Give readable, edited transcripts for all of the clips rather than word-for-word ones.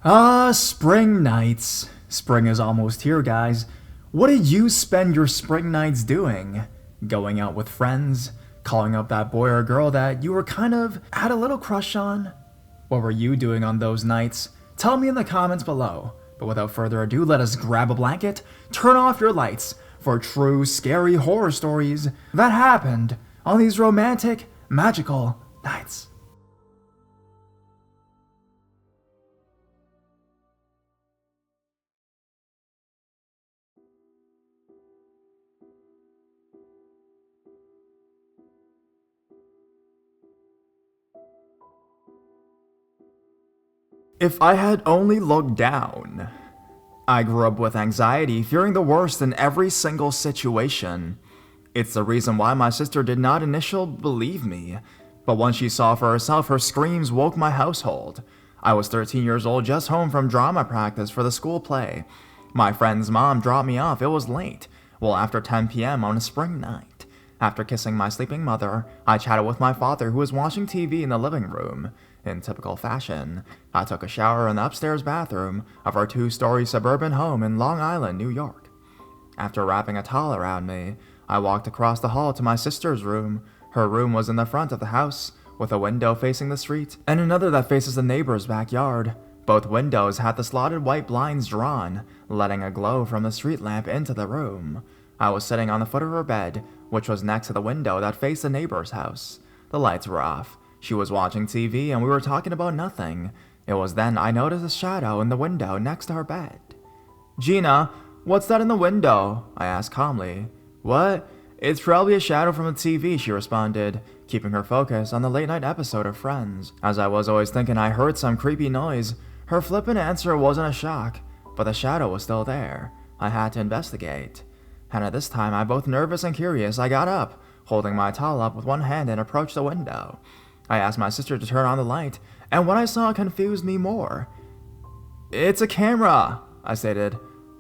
Spring nights. Spring is almost here, guys. What did you spend your spring nights doing? Going out with friends? Calling up that boy or girl that you were had a little crush on? What were you doing on those nights? Tell me in the comments below. But without further ado, let us grab a blanket, turn off your lights for true scary horror stories that happened on these romantic, magical nights. If I had only looked down. I grew up with anxiety, fearing the worst in every single situation. It's the reason why my sister did not initially believe me, but once she saw for herself, her screams woke my household. I was 13 years old, just home from drama practice for the school play. My friend's mom dropped me off. It was late, well after 10 p.m. on a spring night. After kissing my sleeping mother, I chatted with my father, who was watching TV in the living room. In typical fashion, I took a shower in the upstairs bathroom of our 2-story suburban home in Long Island, New York. After wrapping a towel around me, I walked across the hall to my sister's room. Her room was in the front of the house, with a window facing the street, and another that faces the neighbor's backyard. Both windows had the slotted white blinds drawn, letting a glow from the street lamp into the room. I was sitting on the foot of her bed, which was next to the window that faced the neighbor's house. The lights were off. She was watching TV and we were talking about nothing. It was then I noticed a shadow in the window next to her bed. "Gina, what's that in the window?" I asked calmly. "What? It's probably a shadow from the TV," she responded, keeping her focus on the late-night episode of Friends. As I was always thinking I heard some creepy noise, her flippant answer wasn't a shock, but the shadow was still there. I had to investigate. And at this time, I both nervous and curious, I got up, holding my towel up with one hand and approached the window. I asked my sister to turn on the light, and what I saw confused me more. "It's a camera," I stated.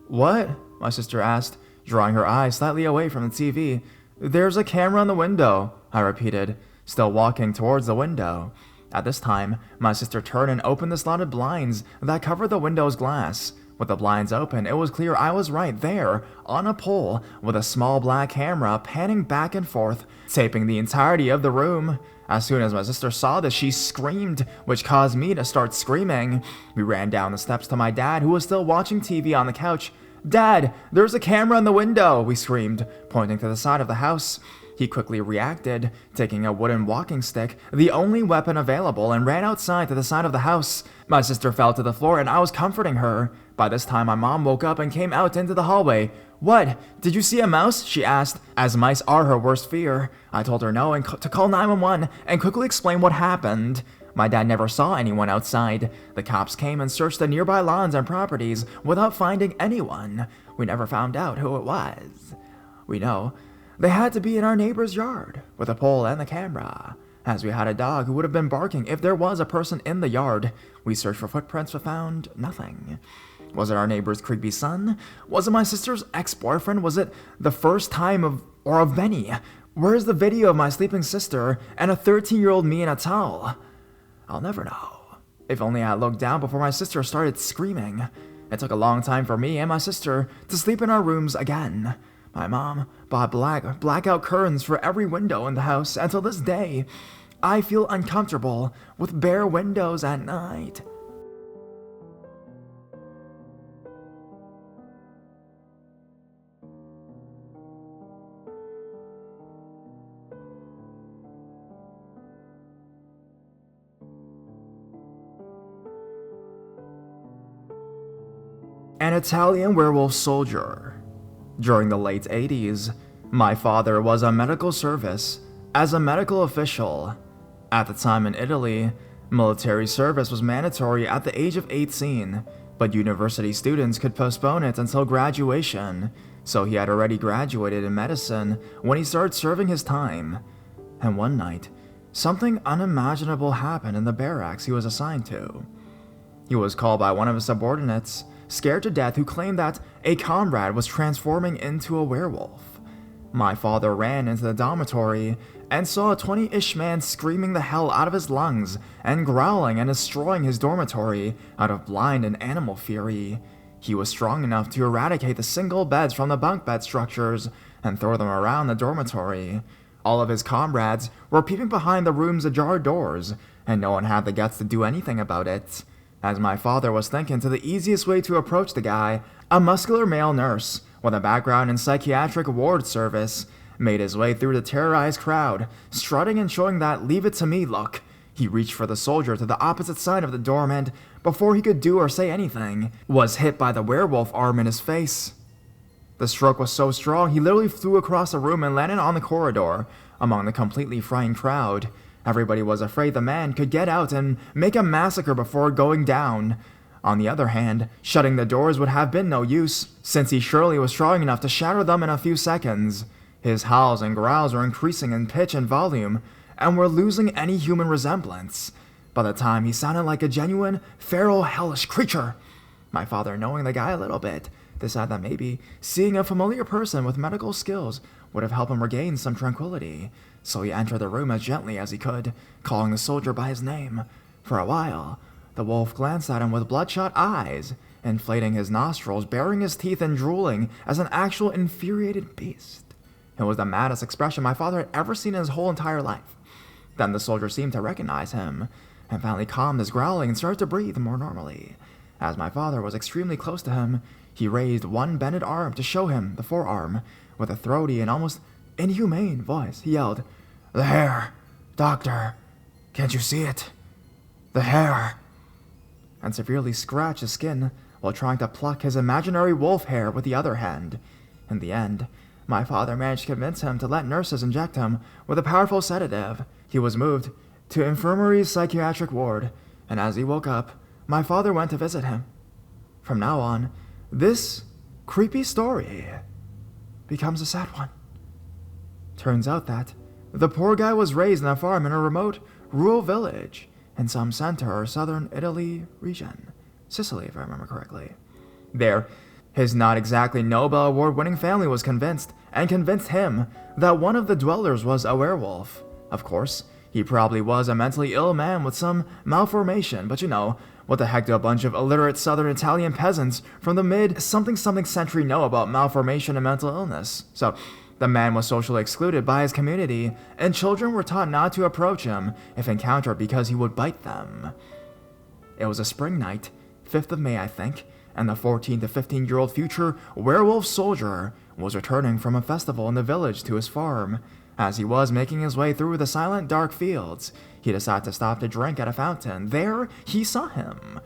"What?" my sister asked, drawing her eyes slightly away from the TV. "There's a camera in the window," I repeated, still walking towards the window. At this time, my sister turned and opened the slotted blinds that covered the window's glass. With the blinds open, it was clear I was right there, on a pole, with a small black camera panning back and forth, taping the entirety of the room. As soon as my sister saw this, she screamed, which caused me to start screaming. We ran down the steps to my dad, who was still watching TV on the couch. "Dad, there's a camera in the window," we screamed, pointing to the side of the house. He quickly reacted, taking a wooden walking stick, the only weapon available, and ran outside to the side of the house. My sister fell to the floor and I was comforting her. By this time, my mom woke up and came out into the hallway. "What? Did you see a mouse?" she asked, as mice are her worst fear. I told her no and to call 911 and quickly explain what happened. My dad never saw anyone outside. The cops came and searched the nearby lawns and properties without finding anyone. We never found out who it was. We know they had to be in our neighbor's yard with a pole and the camera, as we had a dog who would have been barking if there was a person in the yard. We searched for footprints but found nothing. Was it our neighbor's creepy son? Was it my sister's ex-boyfriend? Was it the first time of many? Where is the video of my sleeping sister and a 13-year-old me in a towel? I'll never know. If only I had looked down before my sister started screaming. It took a long time for me and my sister to sleep in our rooms again. My mom bought blackout curtains for every window in the house. Until this day, I feel uncomfortable with bare windows at night. An Italian werewolf soldier. During the late 80s, my father was on medical service as a medical official. At the time in Italy, military service was mandatory at the age of 18, but university students could postpone it until graduation, so he had already graduated in medicine when he started serving his time. And one night, something unimaginable happened in the barracks he was assigned to. He was called by one of his subordinates, scared to death, who claimed that a comrade was transforming into a werewolf. My father ran into the dormitory and saw a 20-ish man screaming the hell out of his lungs and growling and destroying his dormitory out of blind and animal fury. He was strong enough to eradicate the single beds from the bunk bed structures and throw them around the dormitory. All of his comrades were peeping behind the room's ajar doors, and no one had the guts to do anything about it. As my father was thinking to the easiest way to approach the guy, a muscular male nurse, with a background in psychiatric ward service, made his way through the terrorized crowd, strutting and showing that leave it to me look. He reached for the soldier to the opposite side of the dorm and, before he could do or say anything, was hit by the werewolf arm in his face. The stroke was so strong he literally flew across the room and landed on the corridor, among the completely frightened crowd. Everybody was afraid the man could get out and make a massacre before going down. On the other hand, shutting the doors would have been no use, since he surely was strong enough to shatter them in a few seconds. His howls and growls were increasing in pitch and volume, and were losing any human resemblance. By the time he sounded like a genuine, feral, hellish creature. My father, knowing the guy a little bit, decided that maybe seeing a familiar person with medical skills would have helped him regain some tranquility. So he entered the room as gently as he could, calling the soldier by his name. For a while, the wolf glanced at him with bloodshot eyes, inflating his nostrils, baring his teeth, and drooling as an actual infuriated beast. It was the maddest expression my father had ever seen in his whole entire life. Then the soldier seemed to recognize him, and finally calmed his growling and started to breathe more normally. As my father was extremely close to him, he raised one bended arm to show him the forearm. With a throaty and almost inhumane voice, he yelled, "The hair! Doctor! Can't you see it? The hair!" And severely scratched his skin while trying to pluck his imaginary wolf hair with the other hand. In the end, my father managed to convince him to let nurses inject him with a powerful sedative. He was moved to infirmary's psychiatric ward, and as he woke up, my father went to visit him. From now on, this creepy story becomes a sad one. Turns out that the poor guy was raised on a farm in a remote, rural village in some center or southern Italy region. Sicily, if I remember correctly. There, his not exactly Nobel Award-winning family was convinced him that one of the dwellers was a werewolf. Of course, he probably was a mentally ill man with some malformation, but what the heck do a bunch of illiterate southern Italian peasants from the mid-something century know about malformation and mental illness? So, the man was socially excluded by his community, and children were taught not to approach him if encountered because he would bite them. It was a spring night, 5th of May I think, and the 14 to 15-year-old future Werewolf Soldier was returning from a festival in the village to his farm. As he was making his way through the silent, dark fields, he decided to stop to drink at a fountain. There, he saw him.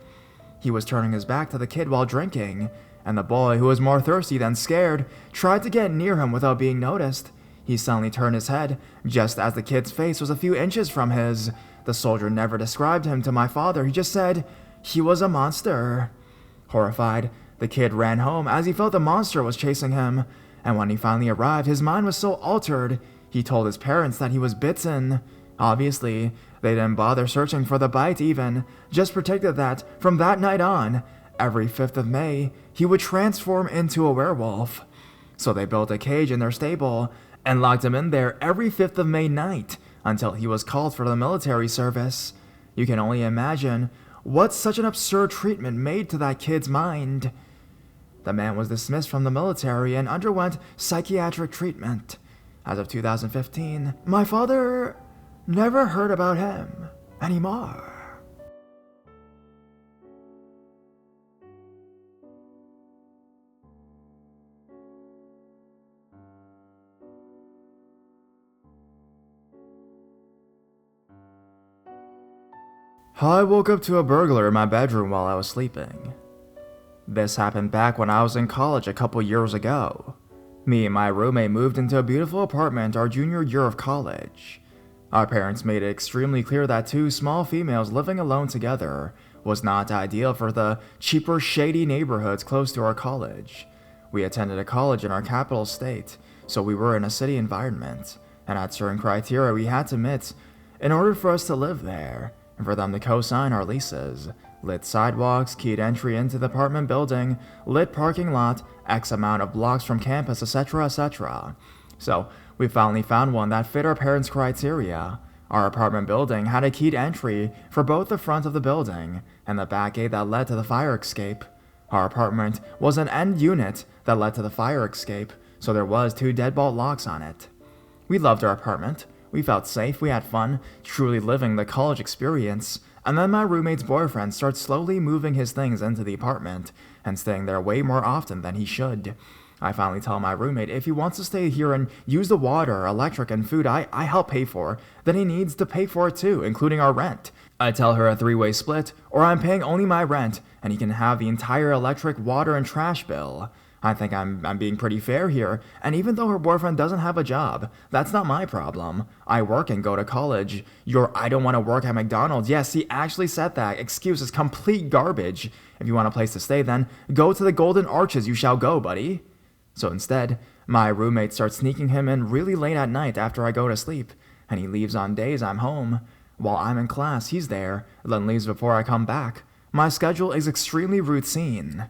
He was turning his back to the kid while drinking, and the boy, who was more thirsty than scared, tried to get near him without being noticed. He suddenly turned his head, just as the kid's face was a few inches from his. The soldier never described him to my father, he just said he was a monster. Horrified, the kid ran home as he felt the monster was chasing him, and when he finally arrived, his mind was so altered, he told his parents that he was bitten. Obviously, they didn't bother searching for the bite even, just predicted that, from that night on, every 5th of May, he would transform into a werewolf. So they built a cage in their stable, and locked him in there every 5th of May night, until he was called for the military service. You can only imagine what such an absurd treatment made to that kid's mind. The man was dismissed from the military and underwent psychiatric treatment. As of 2015, my father never heard about him anymore. I woke up to a burglar in my bedroom while I was sleeping. This happened back when I was in college a couple years ago. Me and my roommate moved into a beautiful apartment our junior year of college. Our parents made it extremely clear that two small females living alone together was not ideal for the cheaper, shady neighborhoods close to our college. We attended a college in our capital state, so we were in a city environment, and had certain criteria we had to meet in order for us to live there, and for them to co-sign our leases. Lit sidewalks, keyed entry into the apartment building, lit parking lot, X amount of blocks from campus, etc., etc. So, we finally found one that fit our parents' criteria. Our apartment building had a keyed entry for both the front of the building and the back gate that led to the fire escape. Our apartment was an end unit that led to the fire escape, so there was 2 deadbolt locks on it. We loved our apartment. We felt safe, we had fun, truly living the college experience, and then my roommate's boyfriend starts slowly moving his things into the apartment and staying there way more often than he should. I finally tell my roommate if he wants to stay here and use the water, electric, and food I help pay for, then he needs to pay for it too, including our rent. I tell her a 3-way split, or I'm paying only my rent, and he can have the entire electric, water, and trash bill. I think I'm being pretty fair here, and even though her boyfriend doesn't have a job, that's not my problem. I work and go to college. Your I don't want to work at McDonald's. Yes, he actually said that. Excuse is complete garbage. If you want a place to stay, then go to the Golden Arches, you shall go, buddy. So instead, my roommate starts sneaking him in really late at night after I go to sleep, and he leaves on days I'm home. While I'm in class, he's there, then leaves before I come back. My schedule is extremely routine.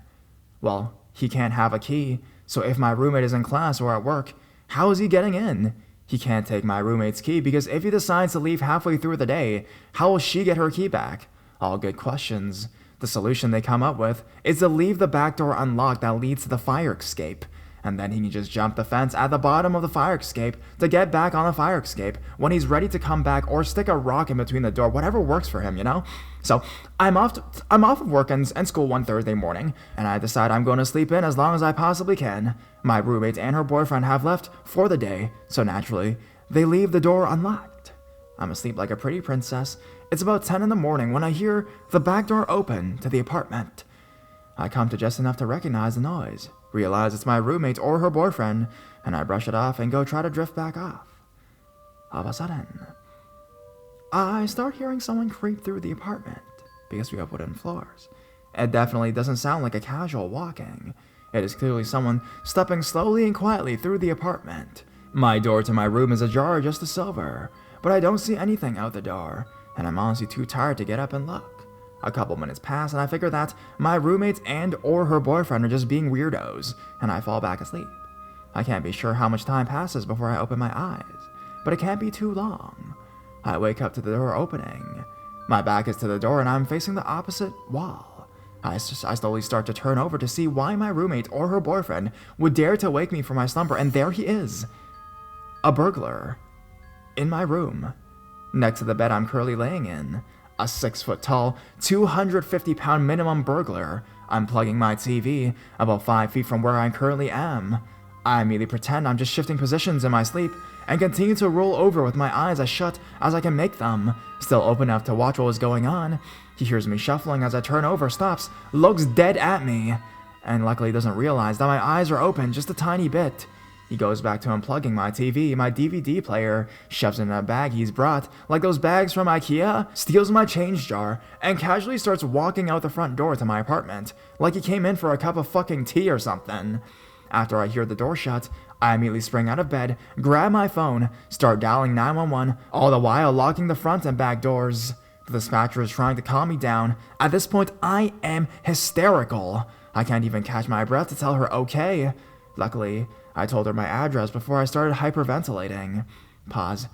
Well, he can't have a key, so if my roommate is in class or at work, how is he getting in? He can't take my roommate's key because if he decides to leave halfway through the day, how will she get her key back? All good questions. The solution they come up with is to leave the back door unlocked that leads to the fire escape, and then he can just jump the fence at the bottom of the fire escape to get back on the fire escape when he's ready to come back, or stick a rock in between the door, whatever works for him, you know? So I'm off of work and school one Thursday morning, and I decide I'm going to sleep in as long as I possibly can. My roommate and her boyfriend have left for the day, so naturally, they leave the door unlocked. I'm asleep like a pretty princess. It's about 10 in the morning when I hear the back door open to the apartment. I come to just enough to recognize the noise, realize it's my roommate or her boyfriend, and I brush it off and go try to drift back off. All of a sudden, I start hearing someone creep through the apartment, because we have wooden floors. It definitely doesn't sound like a casual walking. It is clearly someone stepping slowly and quietly through the apartment. My door to my room is ajar just a silver, but I don't see anything out the door, and I'm honestly too tired to get up and look. A couple minutes pass, and I figure that my roommate and or her boyfriend are just being weirdos, and I fall back asleep. I can't be sure how much time passes before I open my eyes, but it can't be too long. I wake up to the door opening. My back is to the door, and I'm facing the opposite wall. I slowly start to turn over to see why my roommate or her boyfriend would dare to wake me from my slumber, and there he is. A burglar. In my room. Next to the bed I'm currently laying in. A 6-foot-tall, 250-pound minimum burglar, unplugging my TV about 5 feet from where I currently am. I immediately pretend I'm just shifting positions in my sleep and continue to roll over with my eyes as shut as I can make them, still open enough to watch what was going on. He hears me shuffling as I turn over, stops, looks dead at me, and luckily doesn't realize that my eyes are open just a tiny bit. He goes back to unplugging my TV, my DVD player, shoves it in a bag he's brought, like those bags from IKEA, steals my change jar, and casually starts walking out the front door to my apartment, like he came in for a cup of fucking tea or something. After I hear the door shut, I immediately spring out of bed, grab my phone, start dialing 911, all the while locking the front and back doors. The dispatcher is trying to calm me down. At this point, I am hysterical. I can't even catch my breath to tell her okay. Luckily, I told her my address before I started hyperventilating. Pause.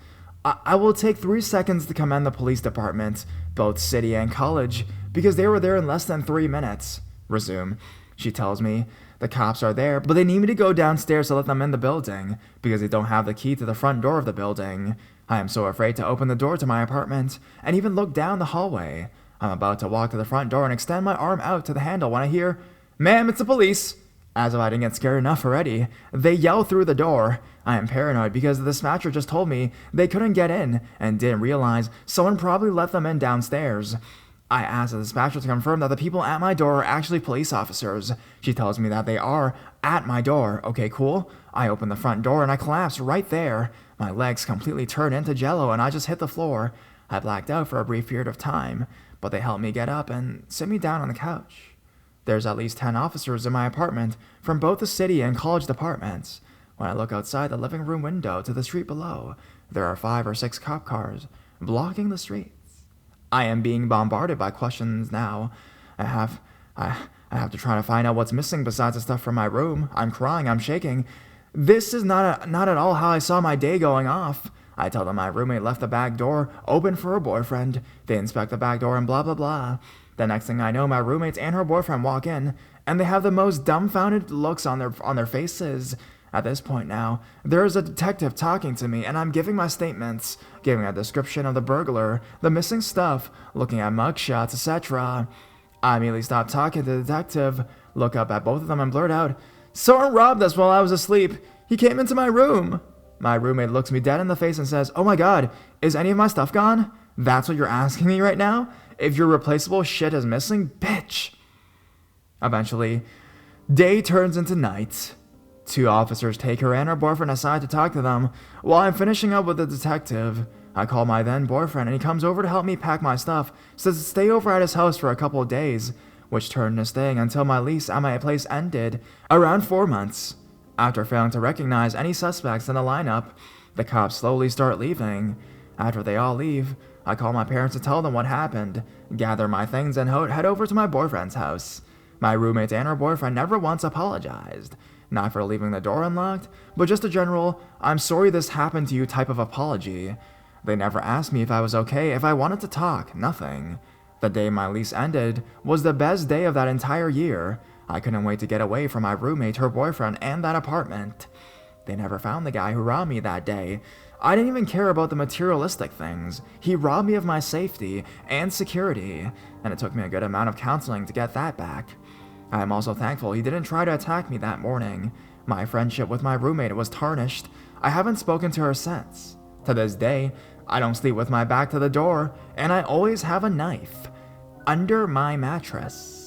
I will take 3 seconds to commend the police department, both city and college, because they were there in less than 3 minutes. Resume. She tells me the cops are there, but they need me to go downstairs to let them in the building, because they don't have the key to the front door of the building. I am so afraid to open the door to my apartment, and even look down the hallway. I'm about to walk to the front door and extend my arm out to the handle when I hear, "Ma'am, it's the police!" As if I didn't get scared enough already, they yell through the door. I am paranoid because the dispatcher just told me they couldn't get in and didn't realize someone probably let them in downstairs. I asked the dispatcher to confirm that the people at my door are actually police officers. She tells me that they are at my door. Okay, cool. I open the front door and I collapse right there. My legs completely turn into jello and I just hit the floor. I blacked out for a brief period of time, but they helped me get up and sit me down on the couch. There's at least 10 officers in my apartment from both the city and college departments. When I look outside the living room window to the street below, there are 5 or 6 cop cars blocking the streets. I am being bombarded by questions now. I have to try to find out what's missing besides the stuff from my room. I'm crying, I'm shaking. This is not at all how I saw my day going off. I tell them my roommate left the back door open for her boyfriend. They inspect the back door and blah blah blah. The next thing I know, my roommates and her boyfriend walk in, and they have the most dumbfounded looks on their faces. At this point now, there is a detective talking to me, and I'm giving my statements, giving a description of the burglar, the missing stuff, looking at mugshots, etc. I immediately stop talking to the detective, look up at both of them, and blurt out, "Someone robbed us while I was asleep. He came into my room." My roommate looks me dead in the face and says, "Oh my god, is any of my stuff gone? That's what you're asking me right now? If your replaceable shit is missing? Bitch." Eventually, day turns into night. 2 officers take her and her boyfriend aside to talk to them. While I'm finishing up with the detective, I call my then boyfriend and he comes over to help me pack my stuff, says to stay over at his house for a couple of days, which turned into staying until my lease at my place ended, around 4 months. After failing to recognize any suspects in the lineup, the cops slowly start leaving. After they all leave, I call my parents to tell them what happened, gather my things, and head over to my boyfriend's house. My roommate and her boyfriend never once apologized. Not for leaving the door unlocked, but just a general, "I'm sorry this happened to you" type of apology. They never asked me if I was okay, if I wanted to talk, nothing. The day my lease ended was the best day of that entire year. I couldn't wait to get away from my roommate, her boyfriend, and that apartment. They never found the guy who robbed me that day. I didn't even care about the materialistic things. He robbed me of my safety and security, and it took me a good amount of counseling to get that back. I am also thankful he didn't try to attack me that morning. My friendship with my roommate was tarnished. I haven't spoken to her since. To this day, I don't sleep with my back to the door, and I always have a knife under my mattress.